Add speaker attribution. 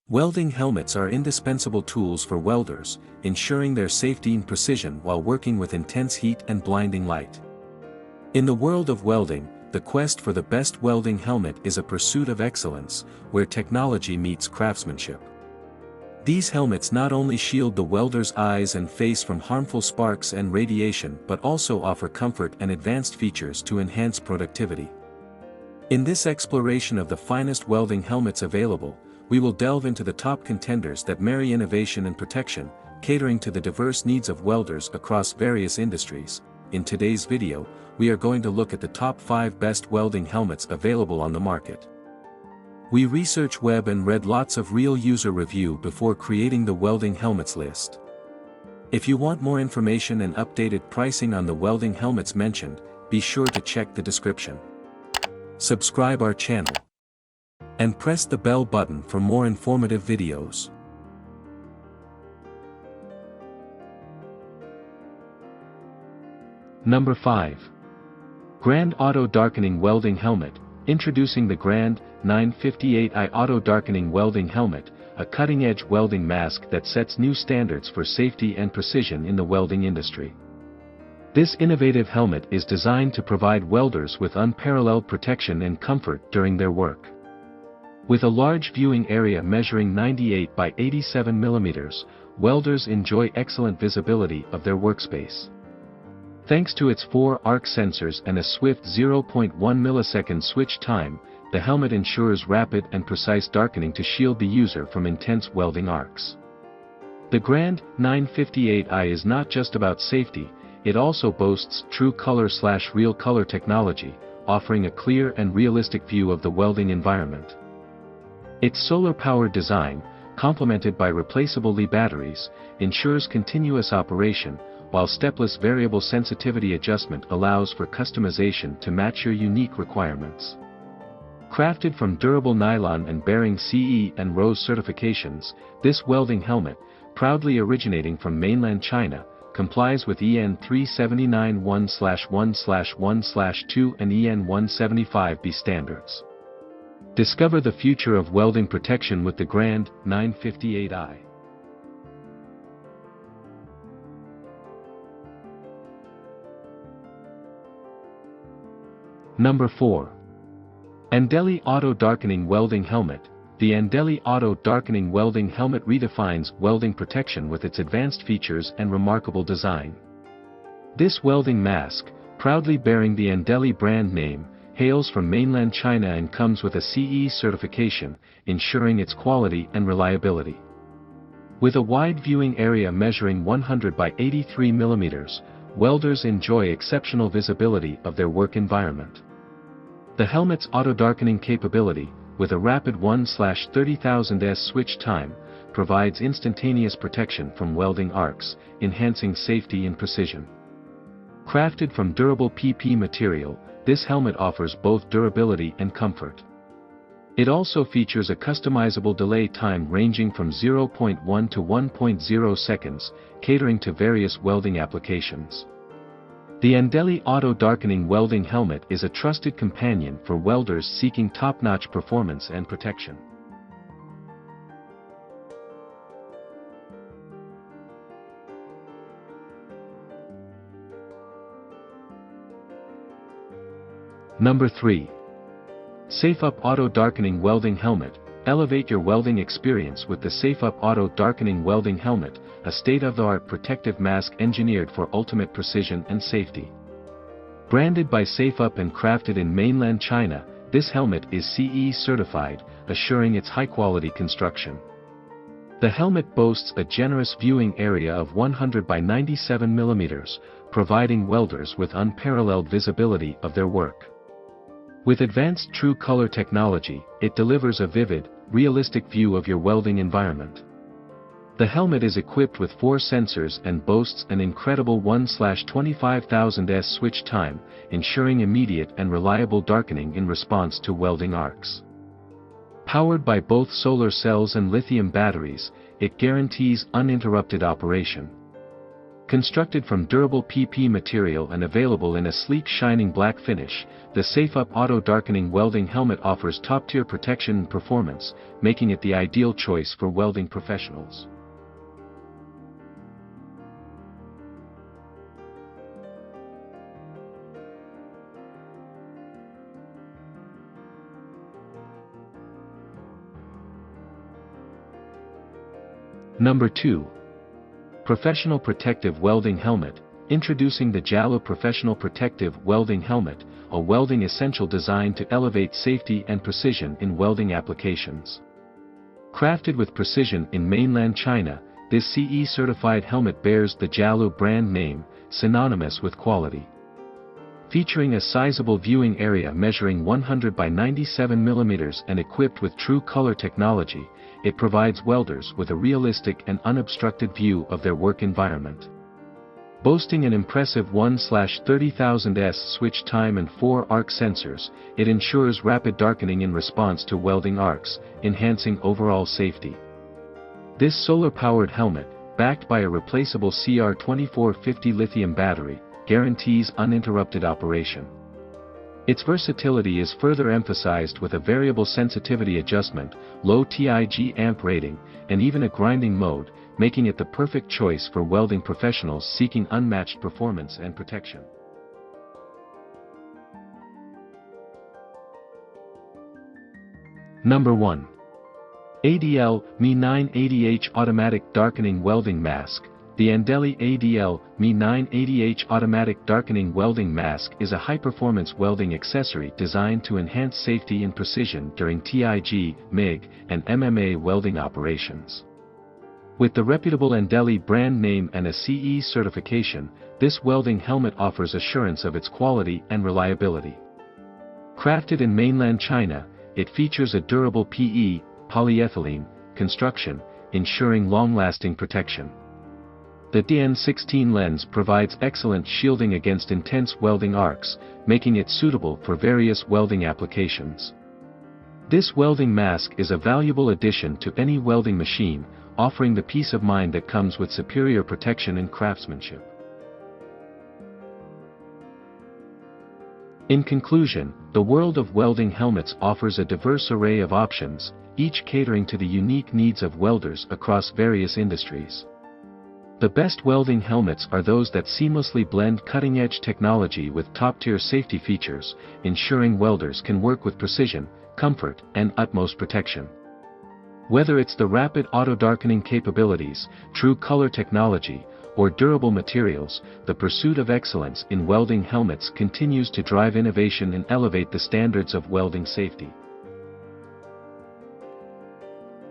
Speaker 1: Welding helmets are indispensable tools for welders, ensuring their safety and precision while working with intense heat and blinding light. In the world of welding, the quest for the best welding helmet is a pursuit of excellence, where technology meets craftsmanship. These helmets not only shield the welder's eyes and face from harmful sparks and radiation but also offer comfort and advanced features to enhance productivity. In this exploration of the finest welding helmets available, we will delve into the top contenders that marry innovation and protection, catering to the diverse needs of welders across various industries. In today's video, we are going to look at the top 5 best welding helmets available on the market. We researched web and read lots of real user review before creating the welding helmets list. If you want more information and updated pricing on the welding helmets mentioned, be sure to check the description. Subscribe our channel and press the bell button for more informative videos. Number 5. Grand Auto-Darkening Welding Helmet. Introducing the Grand 958i Auto-Darkening Welding Helmet, a cutting-edge welding mask that sets new standards for safety and precision in the welding industry. This innovative helmet is designed to provide welders with unparalleled protection and comfort during their work. With a large viewing area measuring 98 by 87 mm, welders enjoy excellent visibility of their workspace. Thanks to its 4 arc sensors and a swift 0.1 millisecond switch time, the helmet ensures rapid and precise darkening to shield the user from intense welding arcs. The Grand 958i is not just about safety, it also boasts true color/real color technology, offering a clear and realistic view of the welding environment. Its solar-powered design, complemented by replaceable Li batteries, ensures continuous operation, while stepless variable sensitivity adjustment allows for customization to match your unique requirements. Crafted from durable nylon and bearing CE and RoHS certifications, this welding helmet, proudly originating from mainland China, complies with EN 379 1/1/1/2 and EN 175B standards. Discover the future of welding protection with the Grand 958i. Number 4. ANDELI Auto-Darkening Welding Helmet. The ANDELI Auto-Darkening Welding Helmet redefines welding protection with its advanced features and remarkable design. This welding mask, proudly bearing the ANDELI brand name, hails from mainland China and comes with a CE certification, ensuring its quality and reliability. With a wide viewing area measuring 100 by 83 mm, welders enjoy exceptional visibility of their work environment. The helmet's auto-darkening capability, with a rapid 1/30,000s switch time, provides instantaneous protection from welding arcs, enhancing safety and precision. Crafted from durable PP material, this helmet offers both durability and comfort. It also features a customizable delay time ranging from 0.1 to 1.0 seconds, catering to various welding applications. The ANDELI Auto-Darkening Welding Helmet is a trusted companion for welders seeking top-notch performance and protection. Number 3. SAFEUP Auto-Darkening Welding Helmet. Elevate your welding experience with the SAFEUP Auto-Darkening Welding Helmet, a state-of-the-art protective mask engineered for ultimate precision and safety. Branded by SAFEUP and crafted in mainland China, this helmet is CE certified, assuring its high-quality construction. The helmet boasts a generous viewing area of 100 by 97 mm, providing welders with unparalleled visibility of their work. With advanced true color technology, it delivers a vivid, realistic view of your welding environment. The helmet is equipped with 4 sensors and boasts an incredible 1/25,000s switch time, ensuring immediate and reliable darkening in response to welding arcs. Powered by both solar cells and lithium batteries, it guarantees uninterrupted operation. Constructed from durable PP material and available in a sleek shining black finish, the SAFEUP auto-darkening welding helmet offers top-tier protection and performance, making it the ideal choice for welding professionals. Number 2. Professional Protective Welding Helmet. Introducing the JALO Professional Protective Welding Helmet, a welding essential designed to elevate safety and precision in welding applications. Crafted with precision in mainland China, this CE-certified helmet bears the JALO brand name, synonymous with quality. Featuring a sizable viewing area measuring 100 by 97 mm and equipped with true color technology, it provides welders with a realistic and unobstructed view of their work environment. Boasting an impressive 1/30,000s switch time and 4 arc sensors, it ensures rapid darkening in response to welding arcs, enhancing overall safety. This solar-powered helmet, backed by a replaceable CR2450 lithium battery, guarantees uninterrupted operation. Its versatility is further emphasized with a variable sensitivity adjustment, low TIG amp rating, and even a grinding mode, making it the perfect choice for welding professionals seeking unmatched performance and protection. Number 1. ADL Me980H Automatic Darkening Welding Mask. The ANDELI ADL Me980H Automatic Darkening Welding Mask is a high-performance welding accessory designed to enhance safety and precision during TIG, MIG, and MMA welding operations. With the reputable ANDELI brand name and a CE certification, this welding helmet offers assurance of its quality and reliability. Crafted in mainland China, it features a durable PE, polyethylene, construction, ensuring long-lasting protection. The DN16 lens provides excellent shielding against intense welding arcs, making it suitable for various welding applications. This welding mask is a valuable addition to any welding machine, offering the peace of mind that comes with superior protection and craftsmanship. In conclusion, the world of welding helmets offers a diverse array of options, each catering to the unique needs of welders across various industries. The best welding helmets are those that seamlessly blend cutting-edge technology with top-tier safety features, ensuring welders can work with precision, comfort, and utmost protection. Whether it's the rapid auto-darkening capabilities, true color technology, or durable materials, the pursuit of excellence in welding helmets continues to drive innovation and elevate the standards of welding safety.